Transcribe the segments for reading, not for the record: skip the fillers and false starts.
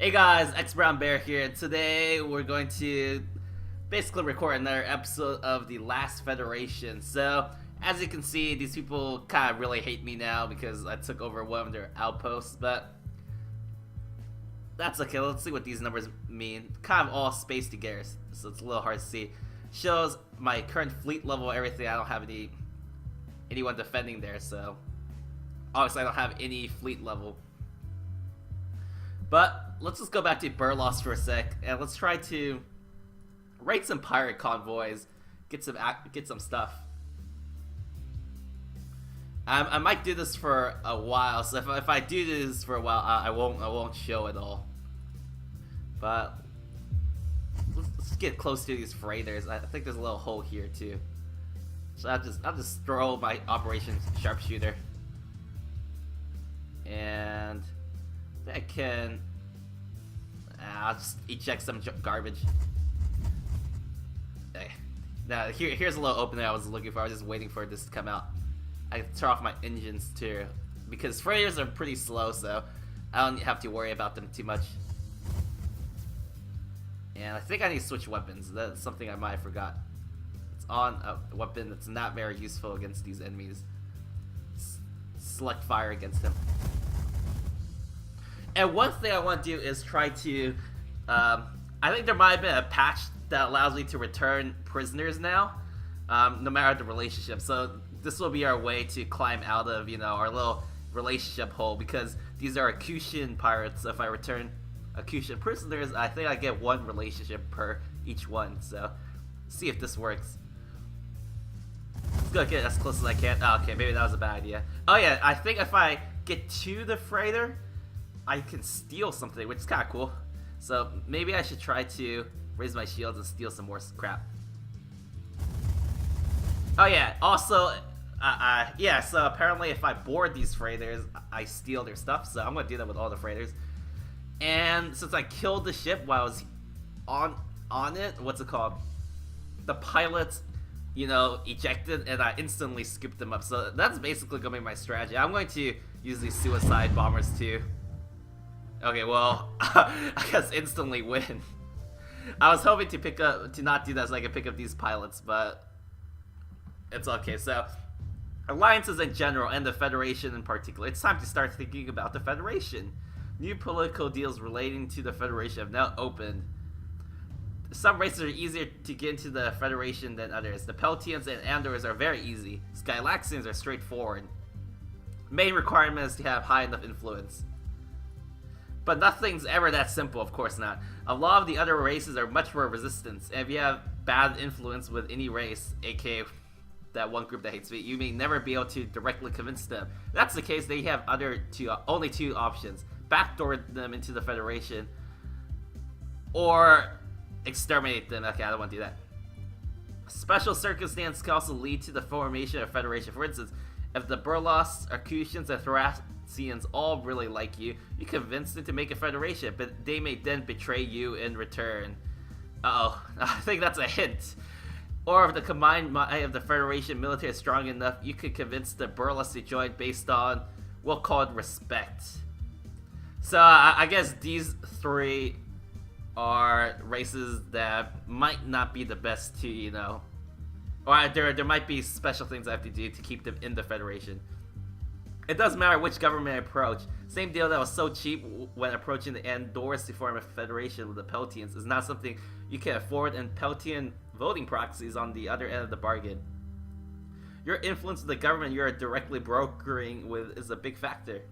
Hey guys, X Brown Bear here. Today we're going to basically record another episode of the Last Federation. So, as you can see, these people kind of really hate me now because I took over one of their outposts, but that's okay. Let's see what these numbers mean. Kind of all spaced together, so it's a little hard to see. Shows my current fleet level, everything. I don't have anyone defending there, so obviously I don't have any fleet level. But let's just go back to Burlust for a sec, and let's try to raid some pirate convoys, get some stuff. I might do this for a while, so if I do this for a while, I won't show it all. But let's get close to these freighters. I think there's a little hole here too, so I'll just throw my Operation Sharpshooter, and I can. I'll just eject some garbage. Okay. Now here's a little opening I was looking for. I was just waiting for this to come out. I can turn off my engines too, because freighters are pretty slow, so I don't have to worry about them too much. And I think I need to switch weapons. That's something I might have forgot. It's on a weapon that's not very useful against these enemies. Select fire against them. And one thing I want to do is try to, I think there might have been a patch that allows me to return prisoners now, no matter the relationship. So this will be our way to climb out of, our little relationship hole, because these are Akutian pirates. So if I return Akutian prisoners, I think I get one relationship per each one. So see if this works. Let's go get as close as I can. Oh, okay, maybe that was a bad idea. Oh yeah, I think if I get to the freighter, I can steal something, which is kind of cool. So maybe I should try to raise my shields and steal some more crap. Oh yeah, also, yeah, so apparently if I board these freighters, I steal their stuff, so I'm going to do that with all the freighters. And since I killed the ship while I was on it, what's it called? The pilots, ejected, and I instantly scooped them up. So that's basically going to be my strategy. I'm going to use these suicide bombers too. Okay, well, I guess instantly win. I was hoping to not do that so I could pick up these pilots, but it's okay. So, alliances in general and the Federation in particular. It's time to start thinking about the Federation. New political deals relating to the Federation have now opened. Some races are easier to get into the Federation than others. The Peltians and Andors are very easy. Skylaxians are straightforward. Main requirement is to have high enough influence. But nothing's ever that simple, of course not. A lot of the other races are much more resistance, and if you have bad influence with any race, aka that one group that hates me, you may never be able to directly convince them. If that's the case, they have only two options. Backdoor them into the Federation, or exterminate them. Okay, I don't want to do that. Special circumstance can also lead to the formation of a Federation. For instance, if the Burlust, Akutians, and Thracians all really like you, you convince them to make a federation, but they may then betray you in return. Uh-oh, I think that's a hint. Or if the combined might of the Federation military is strong enough, you could convince the Burlust to join based on, we'll call it respect. So I guess these three are races that might not be the best to, or there might be special things I have to do to keep them in the Federation. It doesn't matter which government I approach. Same deal that was so cheap when approaching the Andors to form a federation with the Peltians is not something you can afford, and Peltian voting proxies on the other end of the bargain. Your influence with the government you are directly brokering with is a big factor.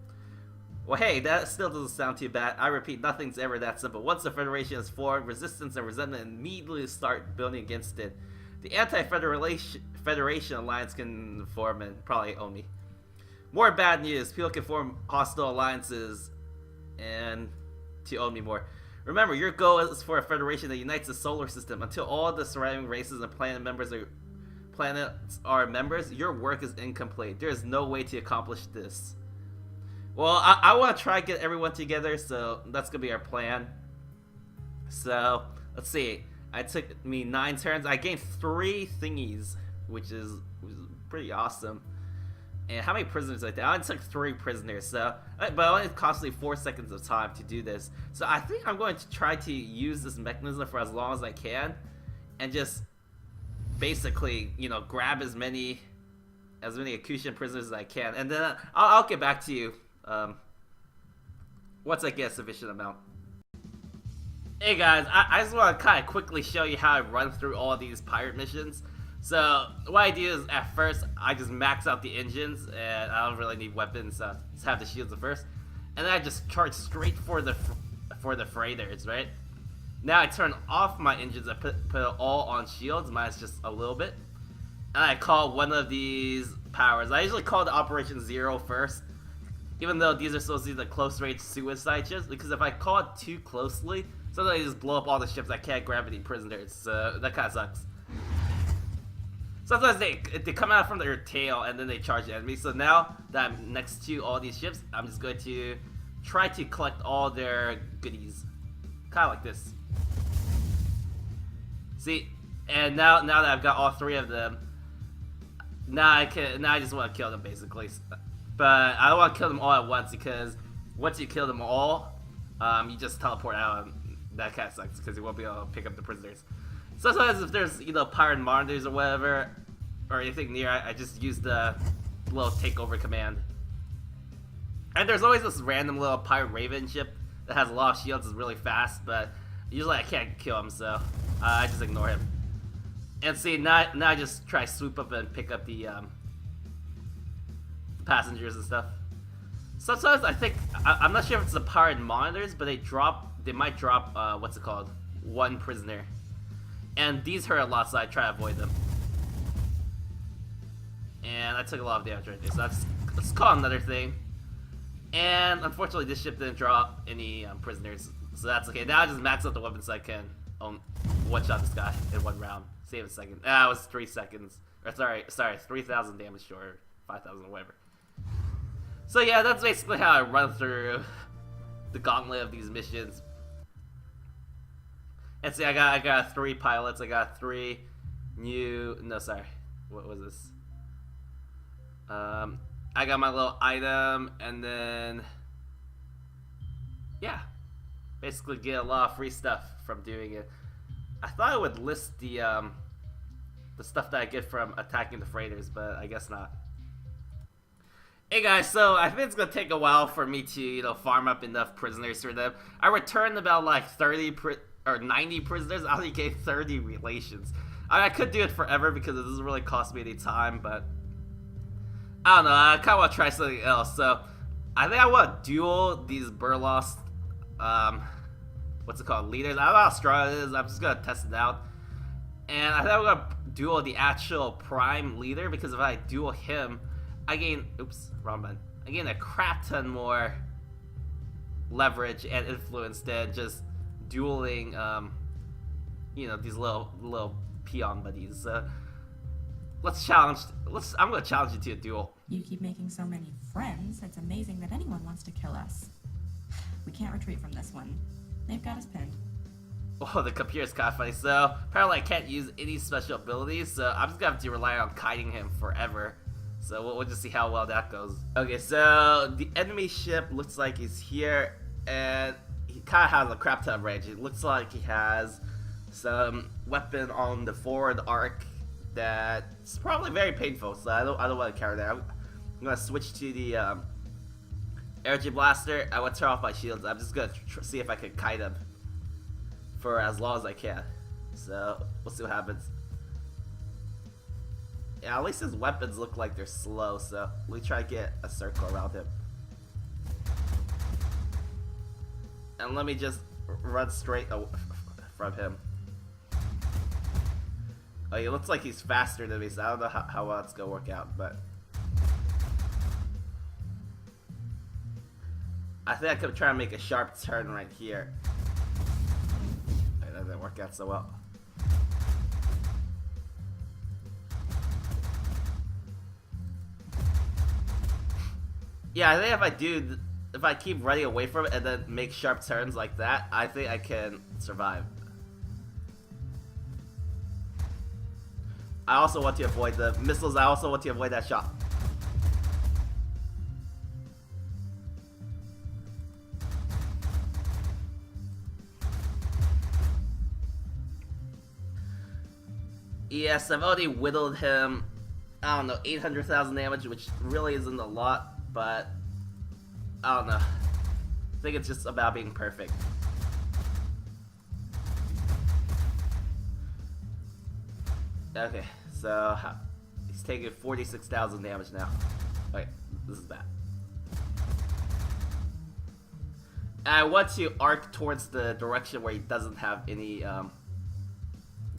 Well, hey, that still doesn't sound too bad. I repeat, nothing's ever that simple. Once the Federation is formed, resistance and resentment immediately start building against it. The anti-Federation alliance can form and probably own me. More bad news, people can form hostile alliances and to own me more. Remember, your goal is for a federation that unites the solar system. Until all the surrounding races and planets are members, your work is incomplete. There is no way to accomplish this. Well, I want to try to get everyone together, so that's going to be our plan. So, let's see. It took me 9 turns. I gained 3 thingies, which is pretty awesome. And how many prisoners did I take? I only took 3 prisoners, so but it only cost me 4 seconds of time to do this. So I think I'm going to try to use this mechanism for as long as I can, and just basically, you know, grab as many Akushan prisoners as I can, and then I'll get back to you once I get a sufficient amount. Hey guys, I just want to kind of quickly show you how I run through all these pirate missions. So what I do is at first I just max out the engines, and I don't really need weapons, so just have the shields at first, and then I just charge straight for the freighters, right? Now I turn off my engines, I put it all on shields, minus just a little bit, and I call one of these powers. I usually call the Operation Zero first, even though these are supposed to be the close range suicide ships, because if I call it too closely, sometimes they just blow up all the ships. I can't grab any prisoners, so that kind of sucks. Sometimes they come out from their tail and then they charge the enemy. So now that I'm next to all these ships, I'm just going to try to collect all their goodies, kind of like this. See, and now that I've got all 3 of them, now I just want to kill them basically. But I don't want to kill them all at once, because once you kill them all, you just teleport out, and that kind of sucks because you won't be able to pick up the prisoners. Sometimes if there's, you know, pirate monitors or whatever, or anything near, I just use the little takeover command. And there's always this random little pirate raven ship that has a lot of shields, is really fast, but usually I can't kill him, so I just ignore him. And see, now I just try to swoop up and pick up the passengers and stuff. Sometimes I think, I'm not sure if it's the pirate monitors, but they might drop, what's it called? 1 prisoner. And these hurt a lot, so I try to avoid them. And I took a lot of damage right there, so let's call another thing. And unfortunately, this ship didn't drop any prisoners, so that's okay. Now I just max out the weapons so I can one-shot this guy in 1 round. Save a second. It was 3 seconds. Or sorry, 3,000 damage short, 5,000 or whatever. So yeah, that's basically how I run through the gauntlet of these missions. And see, I got 3 pilots. I got 3 new. No, sorry. What was this? I got my little item, and then yeah, basically get a lot of free stuff from doing it. I thought it would list the stuff that I get from attacking the freighters, but I guess not. Hey guys, so I think it's gonna take a while for me to, you know, farm up enough prisoners for them. I returned about like 90 prisoners. I only gave 30 relations. I could do it forever because it doesn't really cost me any time, but I don't know. I kind of want to try something else. So I think I want to duel these Burlust, what's it called, leaders. I don't know how strong it is. I'm just gonna test it out. And I think I'm gonna duel the actual prime leader, because if I duel him, I gain, oops, wrong button. I gain a crap ton more leverage and influence than just dueling, you know, these little peon buddies. I'm gonna challenge you to a duel. You keep making so many friends, it's amazing that anyone wants to kill us. We can't retreat from this one. They've got us pinned. Oh, the computer's kind of funny. So apparently I can't use any special abilities, so I'm just gonna have to rely on kiting him forever. So we'll just see how well that goes. Okay, so the enemy ship looks like he's here, and he kind of has a crap ton of range. It looks like he has some weapon on the forward arc that's probably very painful, so I don't want to carry that. I'm gonna switch to the energy blaster. I want to turn off my shields. I'm just gonna see if I can kite him for as long as I can. So we'll see what happens. Yeah, at least his weapons look like they're slow, so let me try to get a circle around him. And let me just run straight from him. Oh, he looks like he's faster than me, so I don't know how well it's gonna work out, but I think I could try and make a sharp turn right here. That didn't work out so well. Yeah, I think if I keep running away from it and then make sharp turns like that, I think I can survive. I also want to avoid the missiles. I also want to avoid that shot. Yes, I've already whittled him, I don't know, 800,000 damage, which really isn't a lot, but I don't know. I think it's just about being perfect. Okay, so he's taking 46,000 damage now. Okay, this is bad. I want to arc towards the direction where he doesn't have any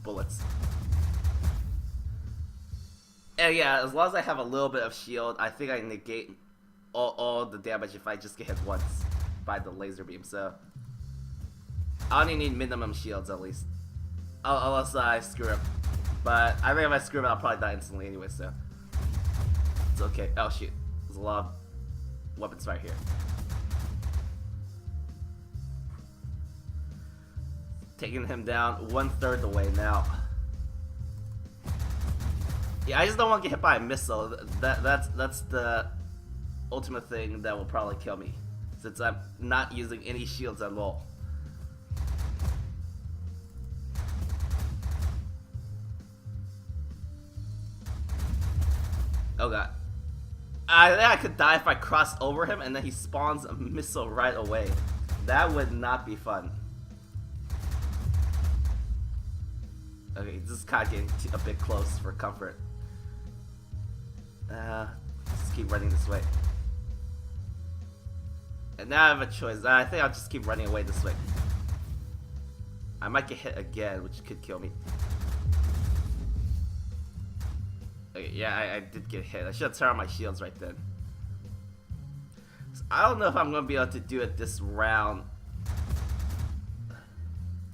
bullets. And yeah, as long as I have a little bit of shield, I think I negate all the damage if I just get hit once by the laser beam. So I only need minimum shields at least, unless I screw up. But I think if I screw up, I'll probably die instantly anyway. So it's okay. Oh shoot, there's a lot of weapons right here. Taking him down 1/3 the way now. Yeah, I just don't want to get hit by a missile. That's the ultimate thing that will probably kill me, since I'm not using any shields at all. Oh god. I think I could die if I crossed over him and then he spawns a missile right away. That would not be fun. Okay, this is kind of getting a bit close for comfort. Just keep running this way. And now I have a choice. I think I'll just keep running away this way. I might get hit again, which could kill me. Okay, yeah, I did get hit. I should have turned on my shields right then. So I don't know if I'm going to be able to do it this round.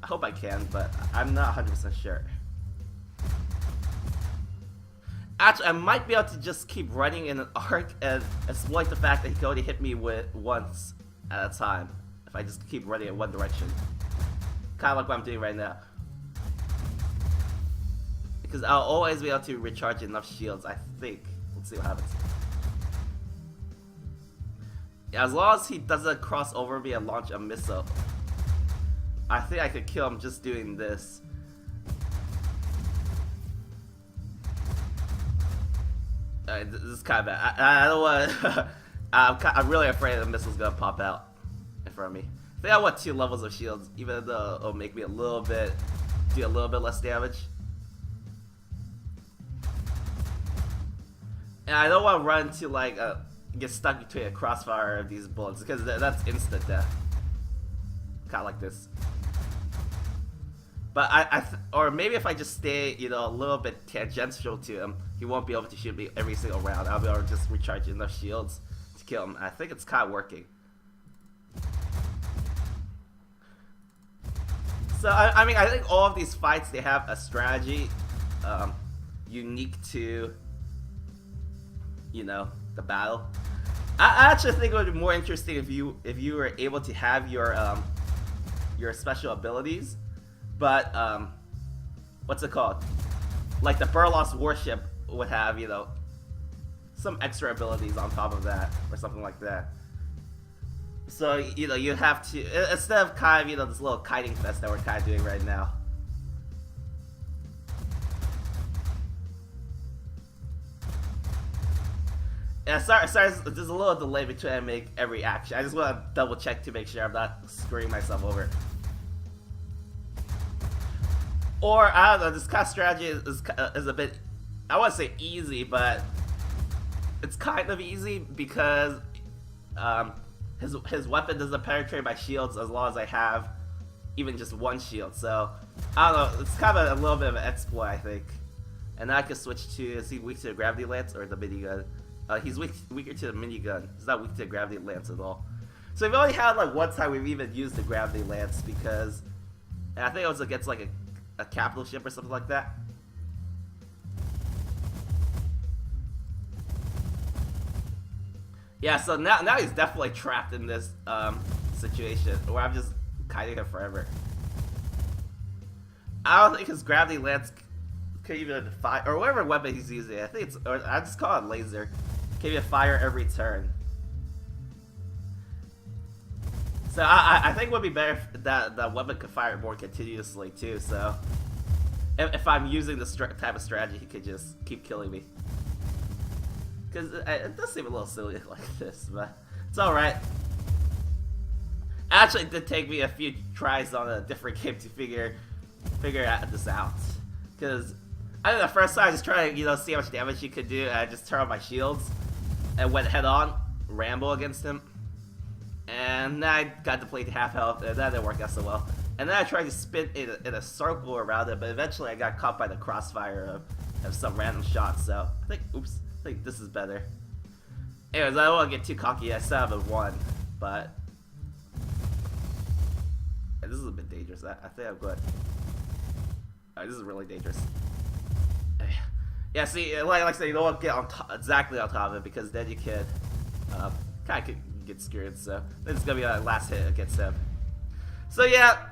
I hope I can, but I'm not 100% sure. Actually, I might be able to just keep running in an arc and exploit the fact that he can only hit me with once at a time. If I just keep running in one direction. Kind of like what I'm doing right now. Because I'll always be able to recharge enough shields, I think. Let's see what happens. Yeah, as long as he doesn't cross over me and launch a missile, I think I could kill him just doing this. This is kind of bad. I don't want to... I'm really afraid the missile's going to pop out in front of me. I think I want 2 levels of shields, even though it'll make me do a little bit less damage. And I don't want to run to like get stuck between a crossfire of these bullets, because that's instant death. Kind of like this. But or maybe if I just stay, you know, a little bit tangential to him, he won't be able to shoot me every single round. I'll be able to just recharge enough shields to kill him. I think it's kind of working. So I mean, I think all of these fights, they have a strategy unique to, you know, the battle. I actually think it would be more interesting if you were able to have your special abilities, but what's it called? Like the Burlust warship would have, you know, some extra abilities on top of that, or something like that. So, you know, you have to, instead of kind of, you know, this little kiting fest that we're kind of doing right now. Yeah, sorry, there's a little delay between I make every action. I just want to double check to make sure I'm not screwing myself over. Or, I don't know, this kind of strategy is a bit, I wouldn't say easy, but it's kind of easy because his weapon doesn't penetrate my shields as long as I have even just one shield. So, I don't know, it's kind of a little bit of an exploit, I think. And now I can switch to, is he weak to the gravity lance or the minigun? He's weaker to the minigun. He's not weak to the gravity lance at all. So we've only had like one time we've even used the gravity lance, because and I think it was against like a capital ship or something like that. Yeah, so now he's definitely trapped in this situation where I'm just kiting him forever. I don't think his gravity lance could even fire, or whatever weapon he's using. I think it's, or I just call it laser. Can even fire every turn. So I think it would be better if that weapon could fire more continuously too. So, if I'm using this type of strategy, he could just keep killing me. Because it does seem a little silly like this, but it's alright. Actually, it did take me a few tries on a different game to figure this out. Because I think the first time I was trying to, see how much damage he could do, and I just turned on my shields and went head on, Rambo against him. And then I got depleted to half health, and that didn't work out so well. And then I tried to spin in a circle around it, but eventually I got caught by the crossfire of some random shot, so I think, oops. I think this is better. Anyways, I don't want to get too cocky. I still have a 1, but this is a bit dangerous. I think I'm good. This is really dangerous. Yeah, see, like I said, you don't want to get exactly on top of it because then you could kind of get scared. So this is gonna be our last hit against him. So yeah,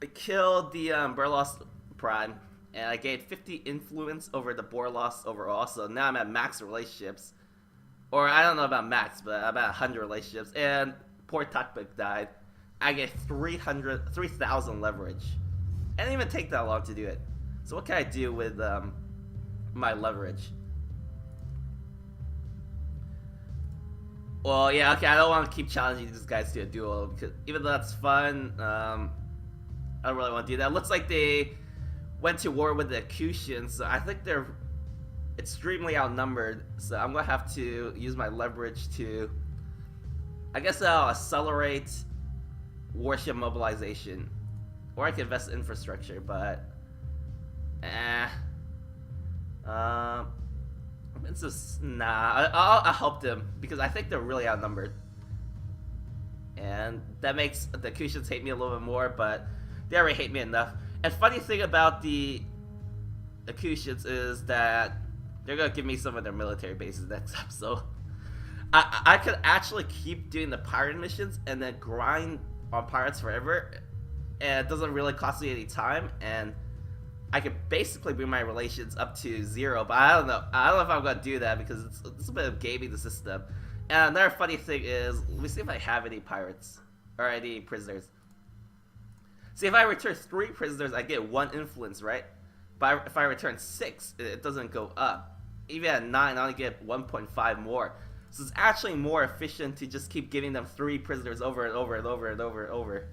I killed the Burlust Prime. And I gained 50 influence over the Burlust overall, so now I'm at max relationships. Or I don't know about max, but I'm at 100 relationships. And poor Tuckpick died. I get 3,000 leverage. It didn't even take that long to do it. So what can I do with my leverage? Well, yeah, okay, I don't want to keep challenging these guys to a duel, because even though that's fun, I don't really want to do that. It looks like they went to war with the Acutians, so I think they're extremely outnumbered, so I'm gonna have to use my leverage to, I guess I'll accelerate warship mobilization, or I can invest in infrastructure, but it's just, nah, I'll help them, because I think they're really outnumbered, and that makes the Acutians hate me a little bit more, but they already hate me enough. And funny thing about the Acutians is that they're gonna give me some of their military bases next up, so I could actually keep doing the pirate missions and then grind on pirates forever, and it doesn't really cost me any time, and I could basically bring my relations up to 0, but I don't know if I'm gonna do that because it's a bit of gaming the system. And another funny thing is, let me see if I have any pirates or any prisoners. See, if I return 3 prisoners, I get 1 influence, right? But if I return 6, it doesn't go up. Even at 9, I only get 1.5 more. So it's actually more efficient to just keep giving them 3 prisoners over and over and over and over and over.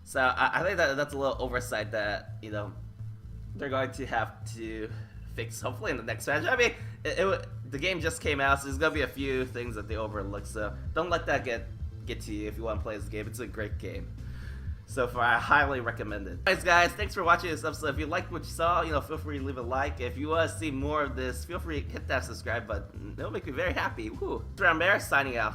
So I think that's a little oversight that, they're going to have to fix, hopefully in the next match. I mean, the game just came out, so there's going to be a few things that they overlook. So don't let that get to you if you want to play this game. It's a great game. So far, I highly recommend it. Anyways, guys, thanks for watching this episode. If you liked what you saw, feel free to leave a like. If you want to see more of this, feel free to hit that subscribe button. It'll make me very happy. Woo! Bear signing out.